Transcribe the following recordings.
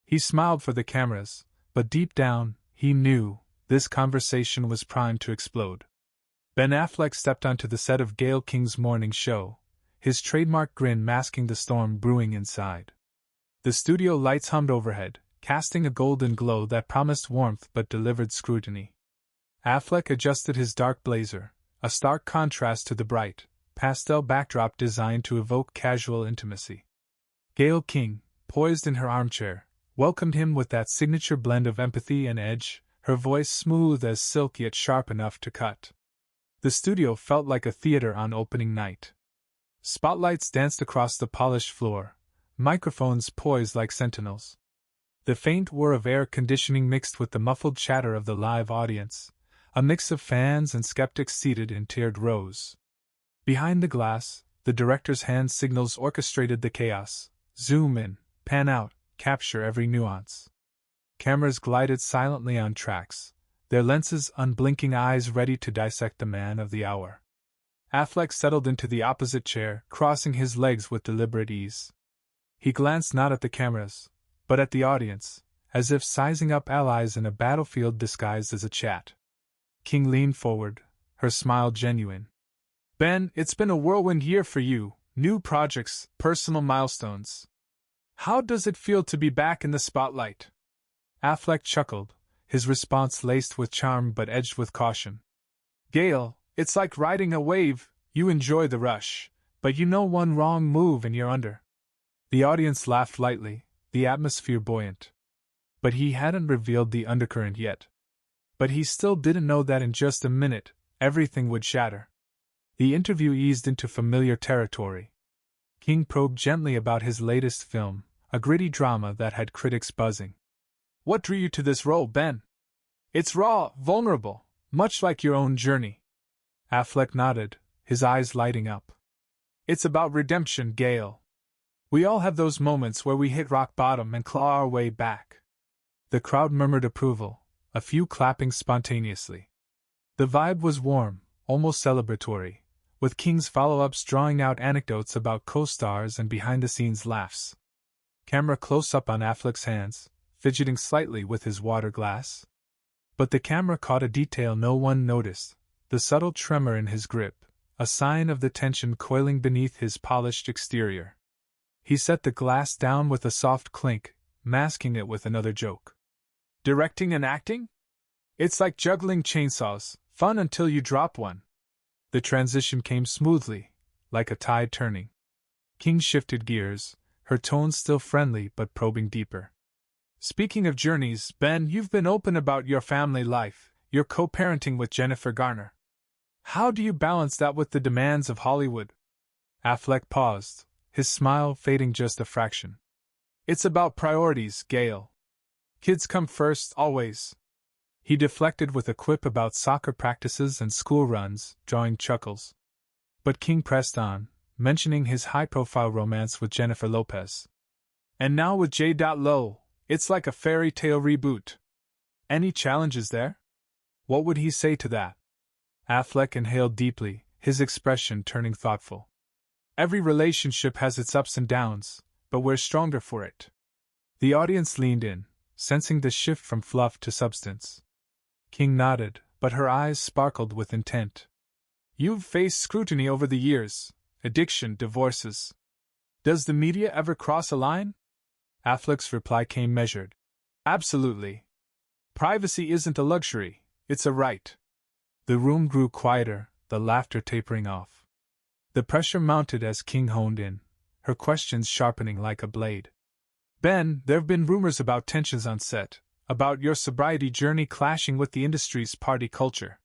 He smiled for the cameras, but deep down, he knew this conversation was primed to explode. Ben Affleck stepped onto the set of Gayle King's morning show, his trademark grin masking the storm brewing inside. The studio lights hummed overhead, casting a golden glow that promised warmth but delivered scrutiny. Affleck adjusted his dark blazer, a stark contrast to the bright, pastel backdrop designed to evoke casual intimacy. Gayle King, poised in her armchair, welcomed him with that signature blend of empathy and edge, her voice smooth as silk yet sharp enough to cut. The studio felt like a theater on opening night. Spotlights danced across the polished floor, microphones poised like sentinels. The faint whir of air conditioning mixed with the muffled chatter of the live audience, a mix of fans and skeptics seated in tiered rows. Behind the glass, the director's hand signals orchestrated the chaos. Zoom in, pan out, capture every nuance. Cameras glided silently on tracks, their lenses unblinking eyes ready to dissect the man of the hour. Affleck settled into the opposite chair, crossing his legs with deliberate ease. He glanced not at the cameras, but at the audience, as if sizing up allies in a battlefield disguised as a chat. King leaned forward, her smile genuine. Ben, it's been a whirlwind year for you, new projects, personal milestones. How does it feel to be back in the spotlight? Affleck chuckled, his response laced with charm but edged with caution. Gayle, it's like riding a wave, you enjoy the rush, but you know one wrong move and you're under. The audience laughed lightly, the atmosphere buoyant. But he hadn't revealed the undercurrent yet. But he still didn't know that in just a minute, everything would shatter. The interview eased into familiar territory. King probed gently about his latest film, a gritty drama that had critics buzzing. What drew you to this role, Ben? It's raw, vulnerable, much like your own journey. Affleck nodded, his eyes lighting up. It's about redemption, Gayle. We all have those moments where we hit rock bottom and claw our way back. The crowd murmured approval, a few clapping spontaneously. The vibe was warm, almost celebratory, with King's follow-ups drawing out anecdotes about co-stars and behind-the-scenes laughs. Camera close-up on Affleck's hands, fidgeting slightly with his water glass. But the camera caught a detail no one noticed, the subtle tremor in his grip, a sign of the tension coiling beneath his polished exterior. He set the glass down with a soft clink, masking it with another joke. Directing and acting? It's like juggling chainsaws, fun until you drop one. The transition came smoothly, like a tide turning. King shifted gears, her tone still friendly but probing deeper. Speaking of journeys, Ben, you've been open about your family life, your co-parenting with Jennifer Garner. How do you balance that with the demands of Hollywood? Affleck paused, his smile fading just a fraction. It's about priorities, Gayle. Kids come first, always. He deflected with a quip about soccer practices and school runs, drawing chuckles. But King pressed on, mentioning his high-profile romance with Jennifer Lopez. And now with J. Lo, it's like a fairy tale reboot. Any challenges there? What would he say to that? Affleck inhaled deeply, his expression turning thoughtful. Every relationship has its ups and downs, but we're stronger for it. The audience leaned in, sensing the shift from fluff to substance. King nodded, but her eyes sparkled with intent. You've faced scrutiny over the years, addiction, divorces. Does the media ever cross a line? Affleck's reply came measured. Absolutely. Privacy isn't a luxury, it's a right. The room grew quieter, the laughter tapering off. The pressure mounted as King honed in, her questions sharpening like a blade. Ben, there've been rumors about tensions on set, about your sobriety journey clashing with the industry's party culture.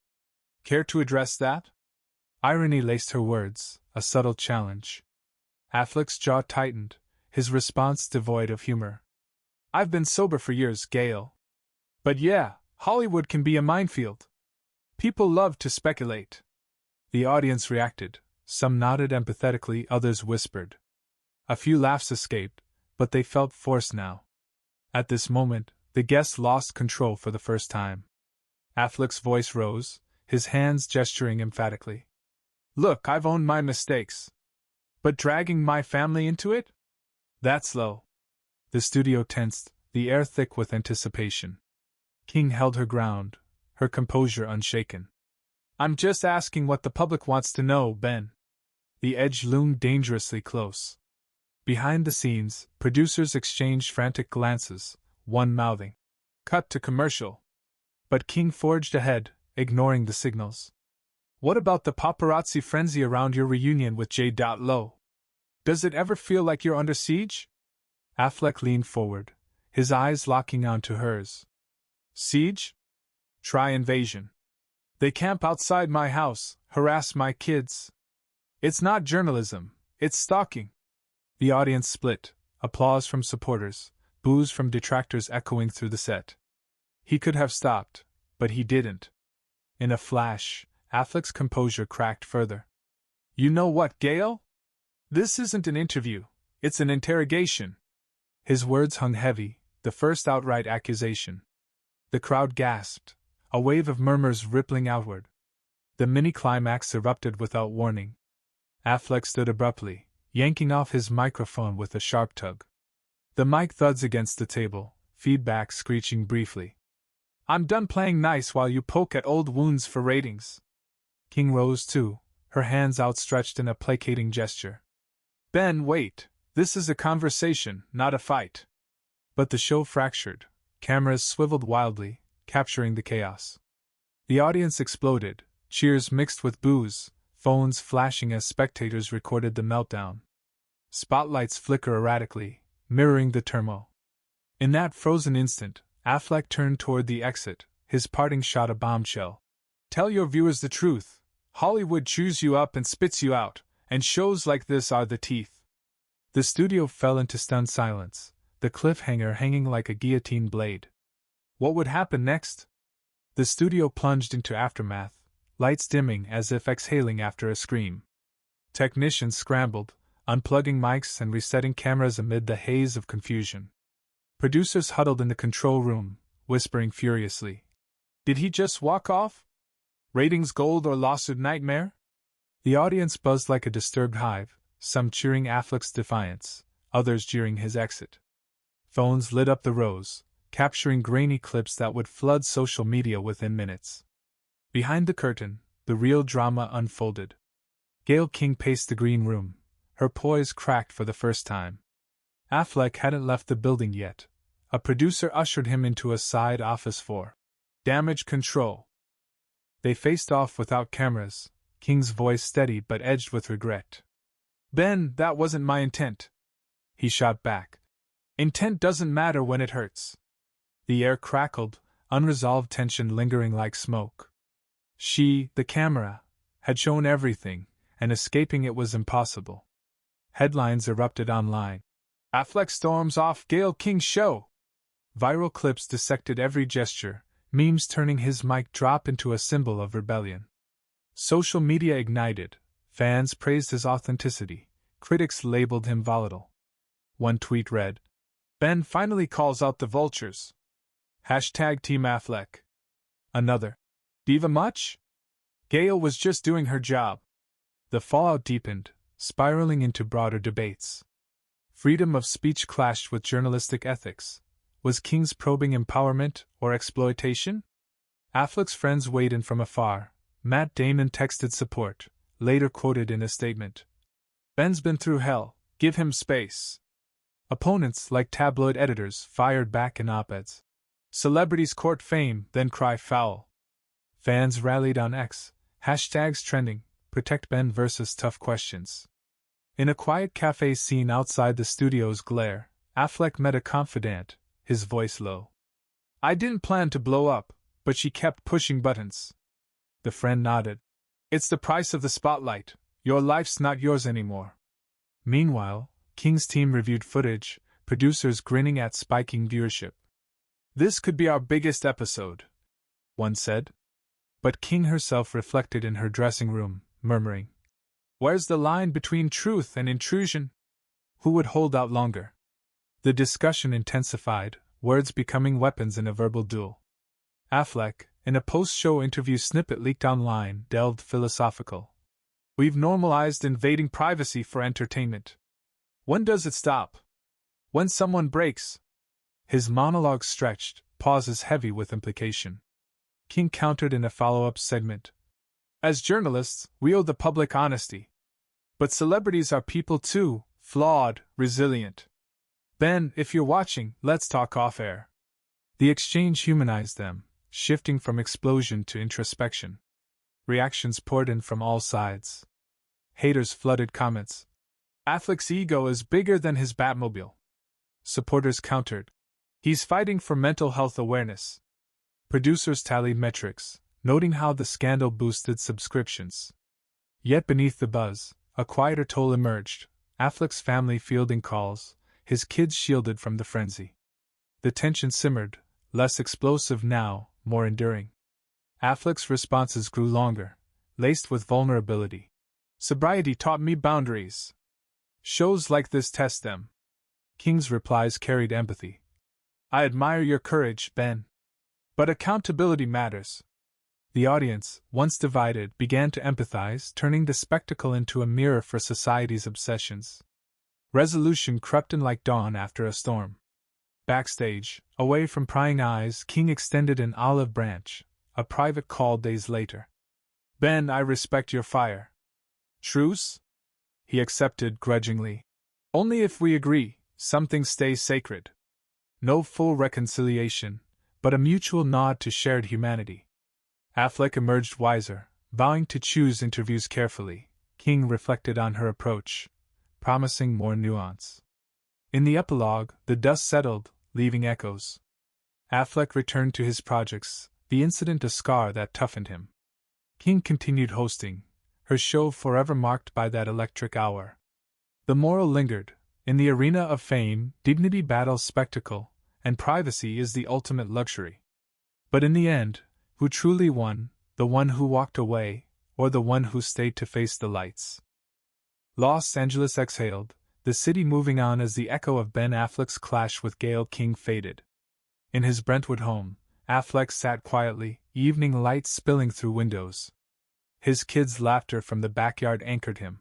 Care to address that? Irony laced her words, a subtle challenge. Affleck's jaw tightened, his response devoid of humor. I've been sober for years, Gayle. But yeah, Hollywood can be a minefield. People love to speculate. The audience reacted, some nodded empathetically, others whispered. A few laughs escaped, but they felt forced now. At this moment, the guests lost control for the first time. Affleck's voice rose, his hands gesturing emphatically. Look, I've owned my mistakes. But dragging my family into it? That's low. The studio tensed, the air thick with anticipation. King held her ground, her composure unshaken. I'm just asking what the public wants to know, Ben. The edge loomed dangerously close. Behind the scenes, producers exchanged frantic glances, one mouthing, "Cut to commercial." But King forged ahead, ignoring the signals. What about the paparazzi frenzy around your reunion with J. Lo? Does it ever feel like you're under siege? Affleck leaned forward, his eyes locking onto hers. Siege? Try invasion. They camp outside my house, harass my kids. It's not journalism, it's stalking. The audience split, applause from supporters, boos from detractors echoing through the set. He could have stopped, but he didn't. In a flash, Affleck's composure cracked further. You know what, Gayle? This isn't an interview, it's an interrogation. His words hung heavy, the first outright accusation. The crowd gasped, a wave of murmurs rippling outward. The mini-climax erupted without warning. Affleck stood abruptly, yanking off his microphone with a sharp tug. The mic thuds against the table, feedback screeching briefly. I'm done playing nice while you poke at old wounds for ratings. King rose too, her hands outstretched in a placating gesture. Ben, wait, this is a conversation, not a fight. But the show fractured, cameras swiveled wildly, capturing the chaos. The audience exploded, cheers mixed with boos, phones flashing as spectators recorded the meltdown. Spotlights flicker erratically, mirroring the turmoil. In that frozen instant, Affleck turned toward the exit, his parting shot a bombshell. Tell your viewers the truth. Hollywood chews you up and spits you out, and shows like this are the teeth. The studio fell into stunned silence, the cliffhanger hanging like a guillotine blade. What would happen next? The studio plunged into aftermath, lights dimming as if exhaling after a scream. Technicians scrambled, unplugging mics and resetting cameras amid the haze of confusion. Producers huddled in the control room, whispering furiously. Did he just walk off? Ratings gold or lawsuit nightmare? The audience buzzed like a disturbed hive, some cheering Affleck's defiance, others jeering his exit. Phones lit up the rows, capturing grainy clips that would flood social media within minutes. Behind the curtain, the real drama unfolded. Gayle King paced the green room, her poise cracked for the first time. Affleck hadn't left the building yet. A producer ushered him into a side office for damage control. They faced off without cameras, King's voice steady but edged with regret. Ben, that wasn't my intent. He shot back. Intent doesn't matter when it hurts. The air crackled, unresolved tension lingering like smoke. She, the camera, had shown everything, and escaping it was impossible. Headlines erupted online. Affleck storms off Gayle King's show. Viral clips dissected every gesture, memes turning his mic drop into a symbol of rebellion. Social media ignited, fans praised his authenticity, critics labeled him volatile. One tweet read, Ben finally calls out the vultures. Hashtag Team Affleck. Another, diva much? Gayle was just doing her job. The fallout deepened, spiraling into broader debates. Freedom of speech clashed with journalistic ethics. Was King's probing empowerment or exploitation? Affleck's friends weighed in from afar. Matt Damon texted support, later quoted in a statement. Ben's been through hell, give him space. Opponents, like tabloid editors, fired back in op-eds. Celebrities court fame, then cry foul. Fans rallied on X, hashtags trending, protect Ben versus tough questions. In a quiet cafe scene outside the studio's glare, Affleck met a confidant, his voice low. I didn't plan to blow up, but she kept pushing buttons. The friend nodded. It's the price of the spotlight, your life's not yours anymore. Meanwhile, King's team reviewed footage, producers grinning at spiking viewership. This could be our biggest episode, one said. But King herself reflected in her dressing room, murmuring, where's the line between truth and intrusion? Who would hold out longer? The discussion intensified, words becoming weapons in a verbal duel. Affleck, in a post-show interview snippet leaked online, delved philosophical. We've normalized invading privacy for entertainment. When does it stop? When someone breaks. His monologue stretched, pauses heavy with implication. King countered in a follow-up segment. As journalists, we owe the public honesty. But celebrities are people too, flawed, resilient. Ben, if you're watching, let's talk off-air. The exchange humanized them, shifting from explosion to introspection. Reactions poured in from all sides. Haters flooded comments. Affleck's ego is bigger than his Batmobile. Supporters countered. He's fighting for mental health awareness. Producers tallied metrics, noting how the scandal boosted subscriptions. Yet beneath the buzz, a quieter toll emerged. Affleck's family fielding calls, his kids shielded from the frenzy. The tension simmered, less explosive now, more enduring. Affleck's responses grew longer, laced with vulnerability. Sobriety taught me boundaries. Shows like this test them. King's replies carried empathy. I admire your courage, Ben. But accountability matters. The audience, once divided, began to empathize, turning the spectacle into a mirror for society's obsessions. Resolution crept in like dawn after a storm. Backstage, away from prying eyes, King extended an olive branch, a private call days later. Ben, I respect your fire. Truce? He accepted grudgingly. Only if we agree, some things stay sacred. No full reconciliation, but a mutual nod to shared humanity. Affleck emerged wiser, vowing to choose interviews carefully. King reflected on her approach, promising more nuance. In the epilogue, the dust settled, leaving echoes. Affleck returned to his projects, the incident a scar that toughened him. King continued hosting, her show forever marked by that electric hour. The moral lingered. In the arena of fame, dignity battles spectacle, and privacy is the ultimate luxury. But in the end, who truly won, the one who walked away, or the one who stayed to face the lights? Los Angeles exhaled, the city moving on as the echo of Ben Affleck's clash with Gayle King faded. In his Brentwood home, Affleck sat quietly, evening light spilling through windows. His kids' laughter from the backyard anchored him.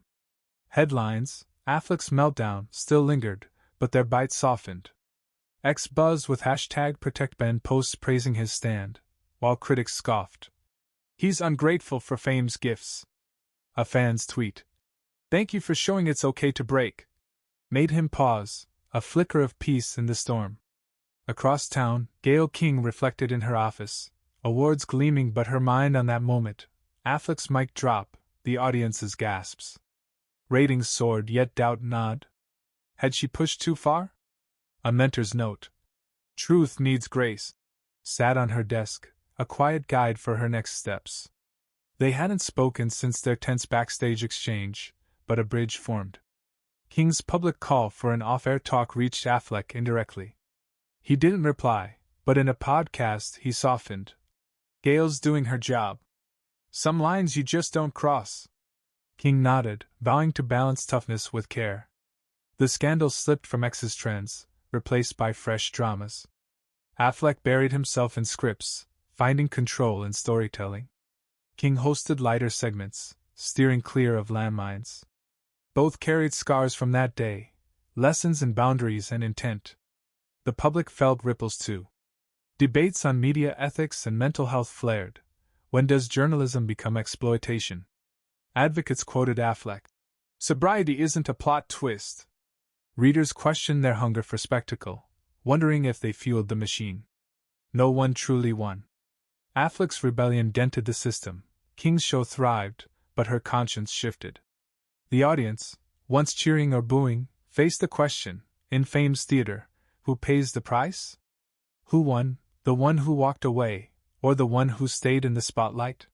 Headlines, Affleck's meltdown, still lingered, but their bite softened. X buzzed with #ProtectBen posts praising his stand, while critics scoffed. He's ungrateful for fame's gifts. A fan's tweet, "Thank you for showing it's okay to break," made him pause, a flicker of peace in the storm. Across town, Gayle King reflected in her office, awards gleaming but her mind on that moment. Affleck's mic drop, the audience's gasps. Ratings soared yet doubt gnawed. Had she pushed too far? A mentor's note. Truth needs grace. Sat on her desk, a quiet guide for her next steps. They hadn't spoken since their tense backstage exchange, but a bridge formed. King's public call for an off-air talk reached Affleck indirectly. He didn't reply, but in a podcast he softened. Gayle's doing her job. Some lines you just don't cross. King nodded, vowing to balance toughness with care. The scandal slipped from X's trends, replaced by fresh dramas. Affleck buried himself in scripts, finding control in storytelling. King hosted lighter segments, steering clear of landmines. Both carried scars from that day, lessons in boundaries and intent. The public felt ripples too. Debates on media ethics and mental health flared. When does journalism become exploitation? Advocates quoted Affleck. Sobriety isn't a plot twist. Readers questioned their hunger for spectacle, wondering if they fueled the machine. No one truly won. Affleck's rebellion dented the system. King's show thrived, but her conscience shifted. The audience, once cheering or booing, faced the question, in fame's theater, who pays the price? Who won, the one who walked away, or the one who stayed in the spotlight?